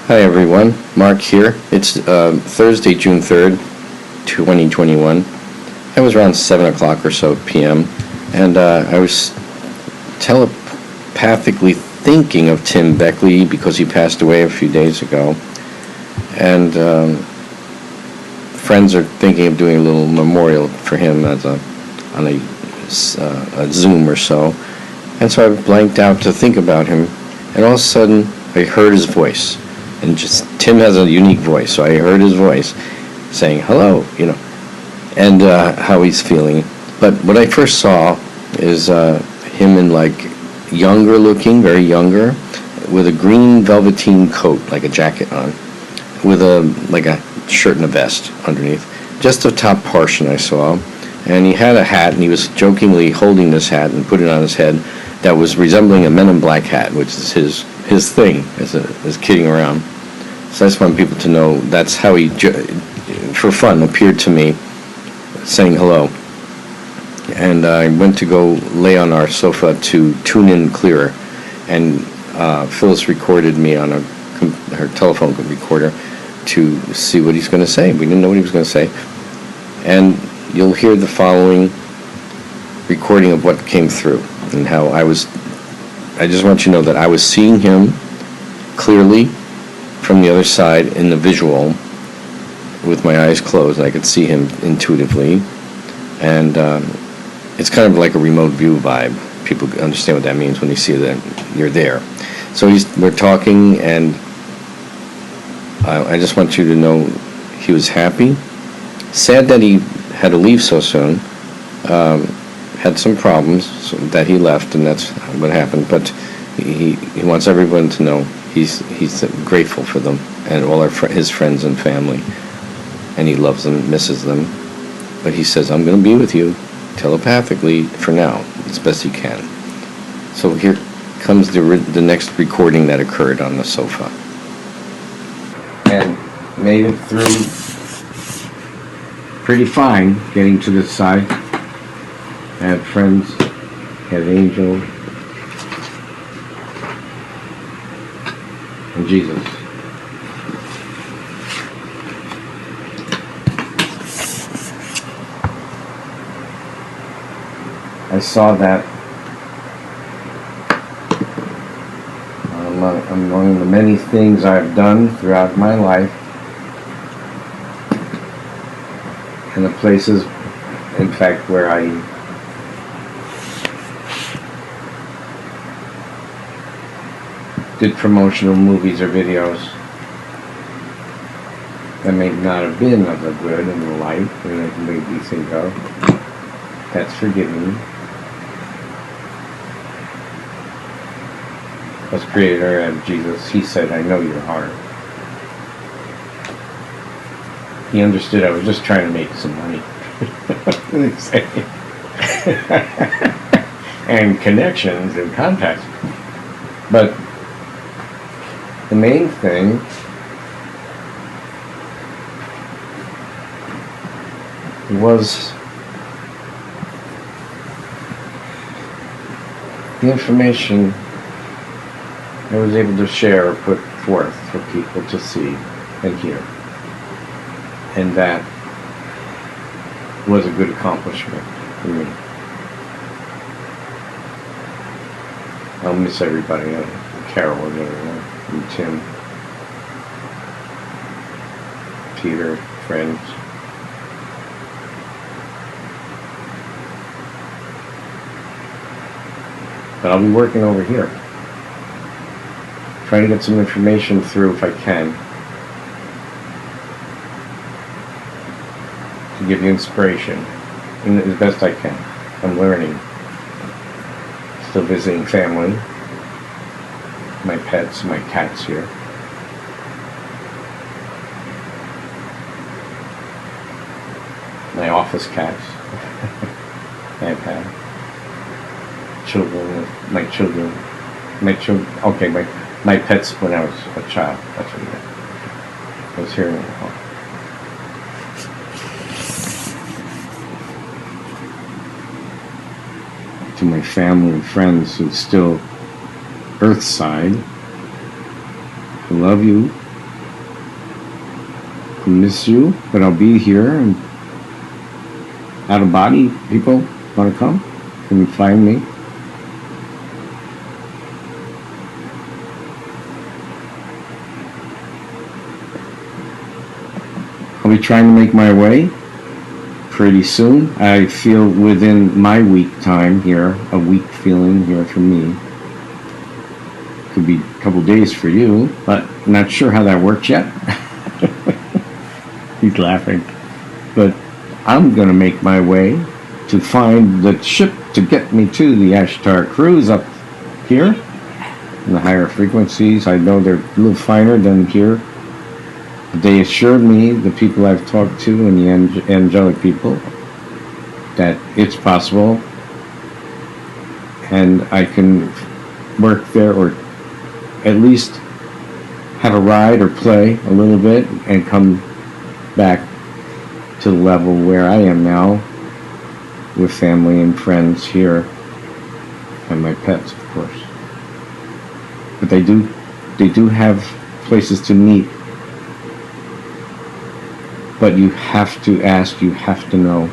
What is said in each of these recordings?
Hi everyone, Marc here. It's Thursday, June 3rd, 2021. It was around 7 o'clock or so p.m. and I was telepathically thinking of Tim Beckley because he passed away a few days ago. And friends are thinking of doing a little memorial for him on a Zoom or so. And so I blanked out to think about him, and all of a sudden I heard his voice. And just, Tim has a unique voice, so I heard his voice saying hello, and how he's feeling. But what I first saw is him in younger looking, very younger, with a green velveteen coat, like a jacket on, with a shirt and a vest underneath. Just the top portion I saw. And he had a hat, and he was jokingly holding this hat and put it on his head that was resembling a Men in Black hat, which is his thing, is kidding around. So I just want people to know that's how he, for fun, appeared to me, saying hello. And I went to go lay on our sofa to tune in clearer, and Phyllis recorded me on her telephone recorder to see what he's going to say. We didn't know what he was going to say. And you'll hear the following recording of what came through and how I just want you to know that I was seeing him clearly from the other side in the visual with my eyes closed. I could see him intuitively, and it's kind of like a remote view vibe. People understand what that means when they see that you're there. So we're talking, and I just want you to know he was happy. Sad that he had to leave so soon. Had some problems that he left, and that's what happened. But he wants everyone to know he's grateful for them and all his friends and family, and he loves them, misses them. But he says, "I'm going to be with you telepathically for now, as best he can." So here comes the next recording that occurred on the sofa, and made it through pretty fine, getting to this side. I had friends, had Angel, and Jesus. I saw that among the many things I've done throughout my life, and the places, in fact, where I did promotional movies or videos that may not have been of the good and the light, and it made me think of, that's forgiven. As creator of Jesus, he said, "I know your heart." He understood I was just trying to make some money. And connections and contacts. But the main thing was the information I was able to share or put forth for people to see and hear. And that was a good accomplishment for me. I'll miss everybody, Carol and everyone, and Tim, Peter, friends. But I'll be working over here, trying to get some information through if I can, to give you inspiration as best I can. I'm learning. Still visiting family, my pets, my cats here. My office cats. I've had children, okay, my pets when I was a child, that's what I meant. I was hearing it all. To my family and friends who's still Earthside, I love you miss you, but I'll be here. And out of body people want to come, can you find me? I'll be trying to make my way pretty soon. I feel within my week time here, a week feeling here for me. Could be a couple days for you, but not sure how that works yet. He's laughing. But I'm going to make my way to find the ship to get me to the Ashtar cruise up here. In the higher frequencies, I know they're a little finer than here. They assured me, the people I've talked to and the angelic people, that it's possible and I can work there, or at least have a ride or play a little bit and come back to the level where I am now with family and friends here and my pets, of course. But they do have places to meet. But you have to ask, you have to know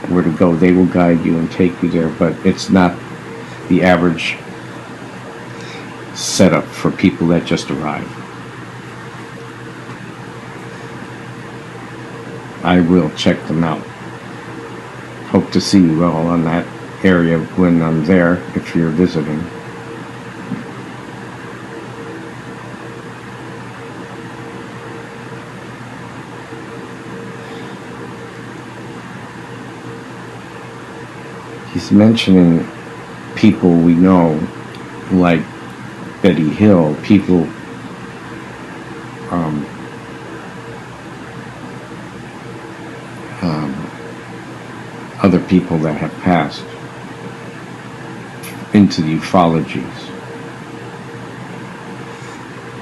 where to go. They will guide you and take you there, but it's not the average setup for people that just arrive. I will check them out. Hope to see you all on that area when I'm there, if you're visiting. He's mentioning people we know, like Betty Hill, people other people that have passed into the ufologies.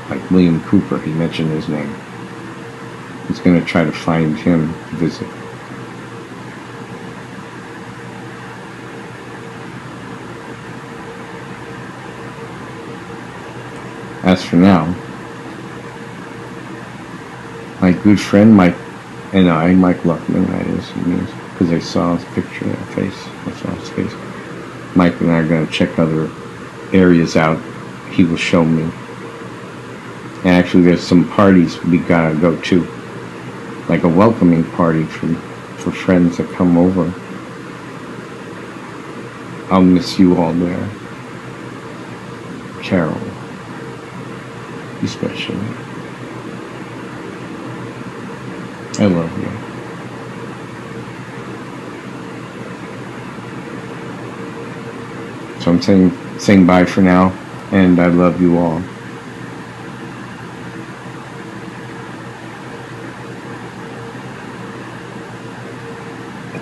Like William Cooper, he mentioned his name. He's going to try to find him to visit. As for now, my good friend Mike and I, Mike Luckman, that is, he means, because I saw his picture, that face, I saw his face. Mike and I are going to check other areas out. He will show me. And actually, there's some parties we gotta go to, like a welcoming party for friends that come over. I'll miss you all there. Carol, especially. I love you. So I'm saying bye for now, and I love you all.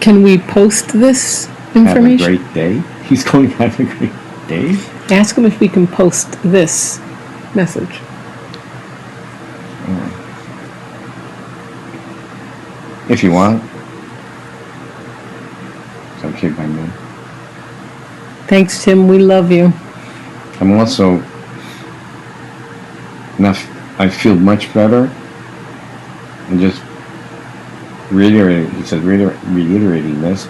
Can we post this information? Have a great day. He's going to have a great day. Ask him if we can post this message. If you want. It's okay by me. Thanks, Tim. We love you. I'm also I feel much better. And just reiterating, he said, reiterating this,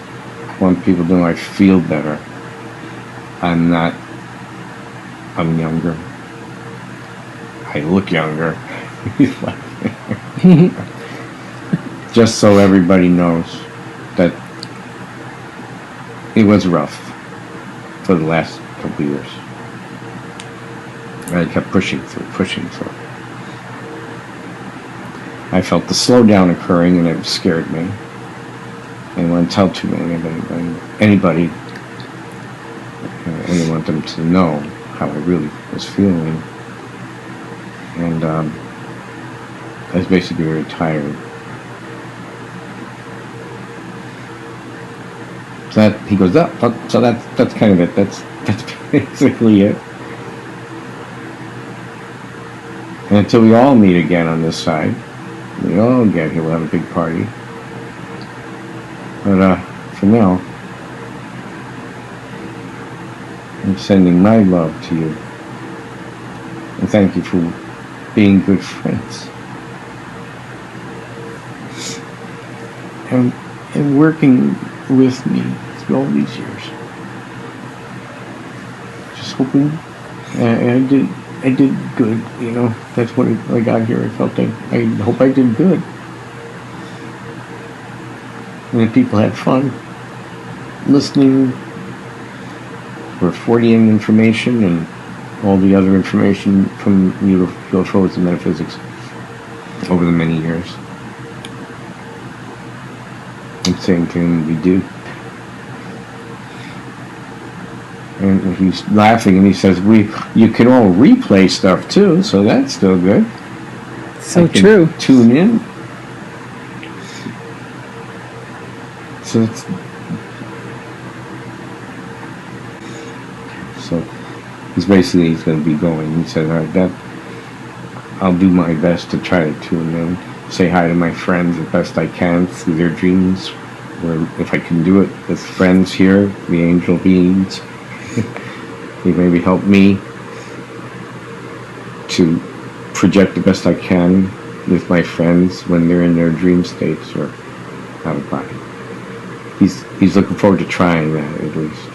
I want people to know I feel better. I'm younger. I look younger. Just so everybody knows that it was rough for the last couple of years. I kept pushing through. I felt the slowdown occurring, and it scared me. I didn't want to tell too many of anybody. I didn't want them to know how I really was feeling. And I was basically very tired. So that, he goes, so that's kind of it. That's basically it. And until we all meet again on this side, we all get here, we'll have a big party. But for now, I'm sending my love to you. And thank you for being good friends. and working with me through all these years. Just hoping, and I did good, you know. That's what I got here. I felt I hope I did good. And the people had fun listening for Fortean information and all the other information from UFOs and metaphysics over the many years. I'm saying to him, we do. And he's laughing and he says, you can all replay stuff too, so that's still good. So I can true. Tune in. So he's going to be going. He said, all right, I'll do my best to try to tune in, say hi to my friends as best I can through their dreams, or if I can do it with friends here, the angel beings. They maybe help me to project the best I can with my friends when they're in their dream states or out of body. He's looking forward to trying that, at least.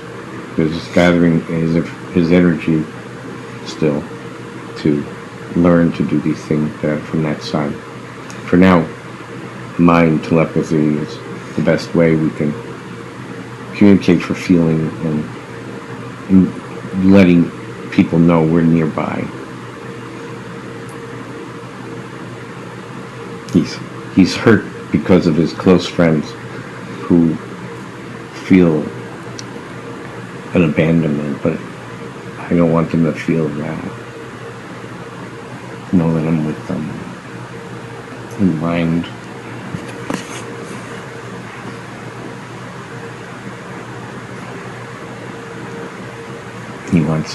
There's just gathering his energy still to learn to do these things from that side. For now, mind telepathy is the best way we can communicate for feeling and letting people know we're nearby. He's hurt because of his close friends who feel an abandonment, but I don't want them to feel that. Know that I'm with them in mind. He wants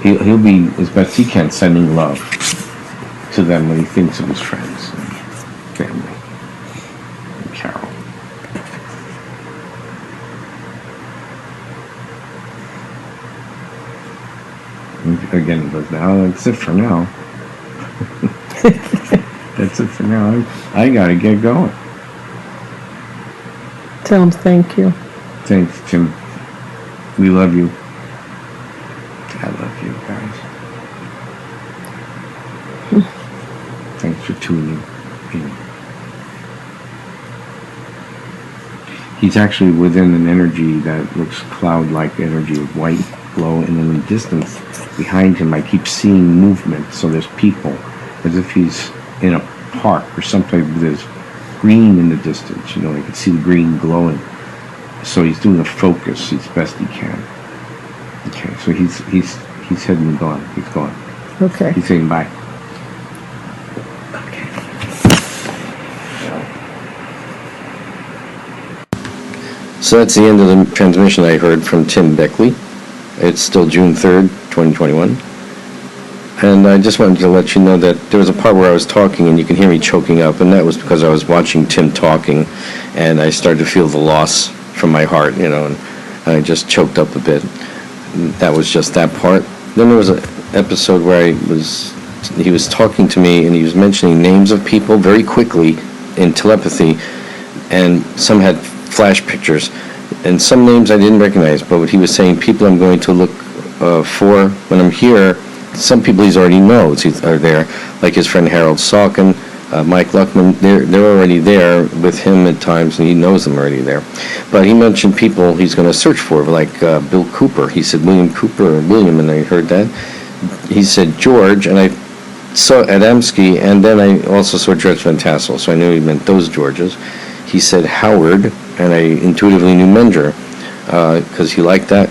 he'll be as best he can sending love to them when he thinks of his friends and family and Carol. And again, he goes, now that's it for now. That's it for now. I gotta get going. Tell him thank you. Thanks, Tim. We love you. I love you guys. Thanks for tuning in. He's actually within an energy that looks cloud-like energy of white glow, and in the distance behind him I keep seeing movement, so there's people, as if he's in a park or something. There's green in the distance, you know, I can see the green glowing. So he's doing a focus as best he can. Okay, so he's heading gone. He's gone. Okay. He's saying bye. Okay. So that's the end of the transmission I heard from Tim Beckley. It's still June 3rd, 2021. And I just wanted to let you know that there was a part where I was talking and you can hear me choking up, and that was because I was watching Tim talking, and I started to feel the loss from my heart, you know, and I just choked up a bit. That was just that part. Then there was an episode where he was talking to me and he was mentioning names of people very quickly in telepathy, and some had flash pictures, and some names I didn't recognize, but what he was saying, people I'm going to look for when I'm here, some people he's already knows are there, like his friend Harold Salkin, Mike Luckman. They're already there with him at times, and he knows them already there. But he mentioned people he's going to search for, like Bill Cooper. He said William Cooper or William, and I heard that. He said George, and I saw Adamski, and then I also saw George Van Tassel, so I knew he meant those Georges. He said Howard, and I intuitively knew Menger, because he liked that,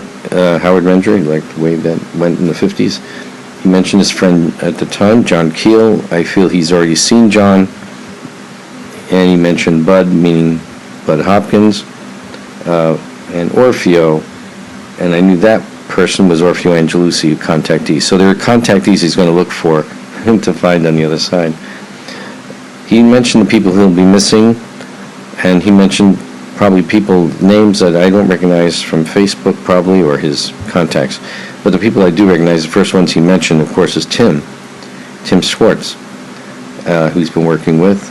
Howard Menger. He liked the way that went in the 50s. He mentioned his friend at the time, John Keel. I feel he's already seen John. And he mentioned Bud, meaning Bud Hopkins, and Orfeo. And I knew that person was Orfeo Angelucci, contactee. So there are contactees he's going to look for him to find on the other side. He mentioned the people he'll be missing, and he mentioned probably people, names that I don't recognize from Facebook probably, or his contacts. But the people I do recognize, the first ones he mentioned, of course, is Tim Swartz, who he's been working with.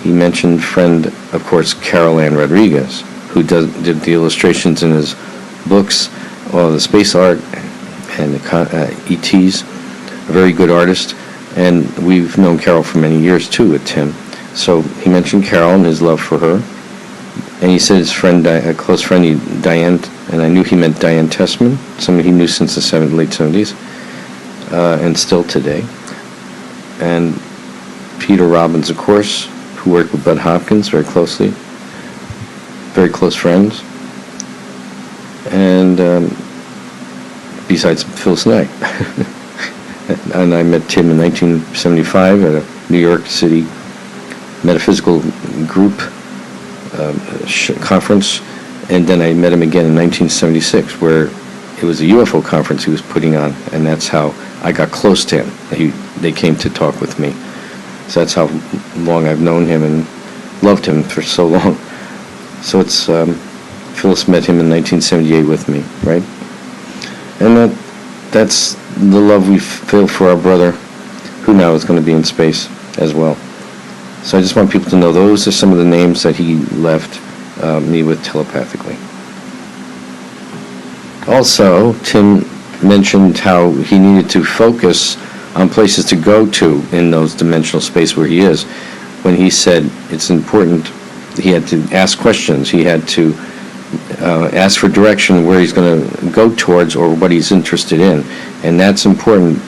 he mentioned friend, of course, Carol Ann Rodriguez, who did the illustrations in his books, all the space art and the ETs, a very good artist. And we've known Carol for many years, too, with Tim. So he mentioned Carol and his love for her. And he said his friend, a close friend, Diane, and I knew he meant Diane Tessman, somebody he knew since the late 70s, and still today. And Peter Robbins, of course, who worked with Bud Hopkins very closely, very close friends. And besides Phyllis Knight. And I met Tim in 1975 at a New York City metaphysical group conference, and then I met him again in 1976, where it was a UFO conference he was putting on, and that's how I got close to him. They came to talk with me. So that's how long I've known him and loved him for so long. So it's Phyllis met him in 1978 with me, right? And that's the love we feel for our brother, who now is going to be in space as well. So I just want people to know those are some of the names that he left me with telepathically. Also, Tim mentioned how he needed to focus on places to go to in those dimensional space where he is. When he said it's important, he had to ask questions. He had to ask for direction where he's going to go towards or what he's interested in. And that's important.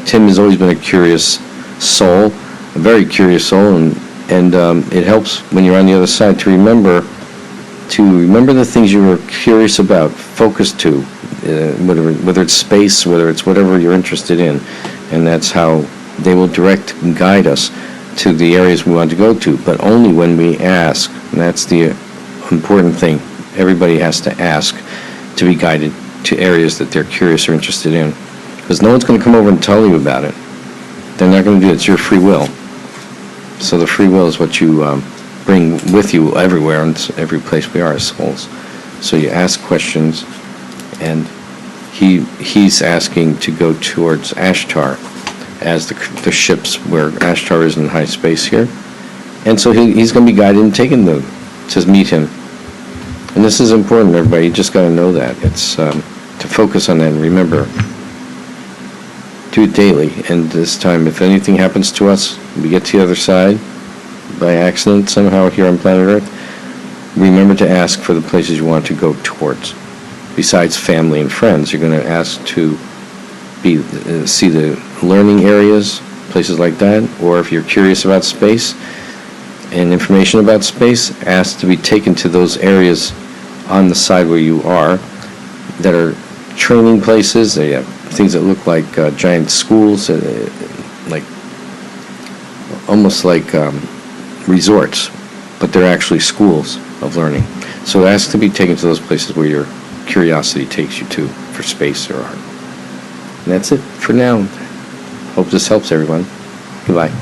Tim has always been a curious soul, a very curious soul, and it helps when you're on the other side to remember the things you were curious about, focus to, whether it's space, whether it's whatever you're interested in. And that's how they will direct and guide us to the areas we want to go to, but only when we ask. And that's the important thing. Everybody has to ask to be guided to areas that they're curious or interested in, because no one's going to come over and tell you about it. They're not going to do it. It's your free will. So the free will is what you bring with you everywhere, and every place we are as souls. So you ask questions, and he's asking to go towards Ashtar as the ships where Ashtar is in high space here. And so he's going to be guided and taken to meet him. And this is important, everybody. You just got to know that. It's to focus on that and remember. Do it daily. And this time, if anything happens to us, we get to the other side by accident somehow here on planet Earth, remember to ask for the places you want to go towards. Besides family and friends, you're going to ask to see the learning areas, places like that, or if you're curious about space and information about space, ask to be taken to those areas on the side where you are that are training places. They have things that look like giant schools, like almost like resorts, but they're actually schools of learning. So ask to be taken to those places where your curiosity takes you to for space or art. And that's it for now. Hope this helps everyone. Goodbye.